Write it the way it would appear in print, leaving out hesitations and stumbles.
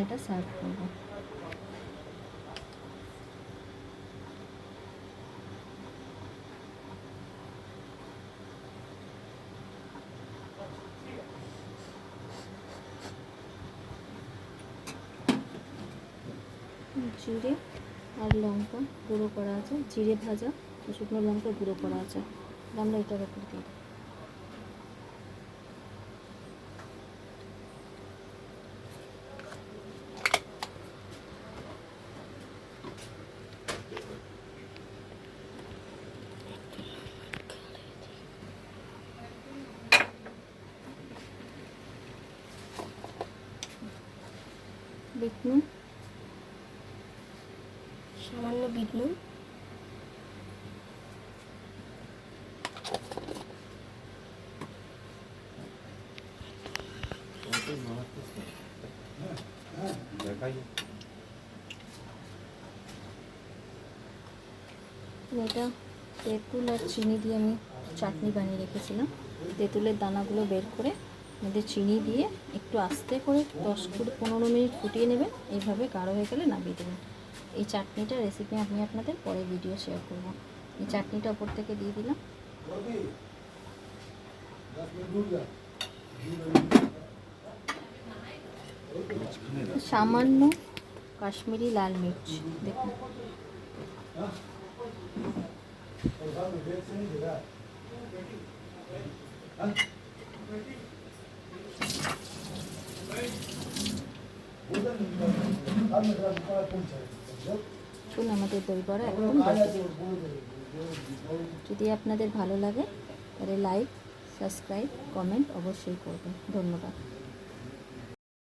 এটা সার্ভ করব। জিরে আর লঙ্কা গুঁড়ো করা আছে, জিরে ভাজা, শুকনো লঙ্কা গুঁড়ো করা আছে, আমরা এটার উপর দিই। বিট নুন, সামান্য বিট নুন, এটা তেঁতুল আর চিনি দিয়ে আমি চাটনি বানিয়ে রেখেছিলাম। তেঁতুলের দানাগুলো বের করে মধ্যে চিনি দিয়ে একটু আস্তে করে 10-15 মিনিট ফুটিয়ে নেবেন। এইভাবে গাঢ় হয়ে গেলে নামিয়ে দেবেন। এই চাটনিটার রেসিপি আমি আপনাদের পরে ভিডিও শেয়ার করব। এই চাটনিটা ওপর থেকে দিয়ে দিলাম। সামান্য কাশ্মীরি লাল মির্চ দেখুন। আমাদের দই বড়া একদম রেডি। যদি আপনাদের ভালো লাগে তাহলে লাইক, সাবস্ক্রাইব, কমেন্ট অবশ্যই করবেন। ধন্যবাদ।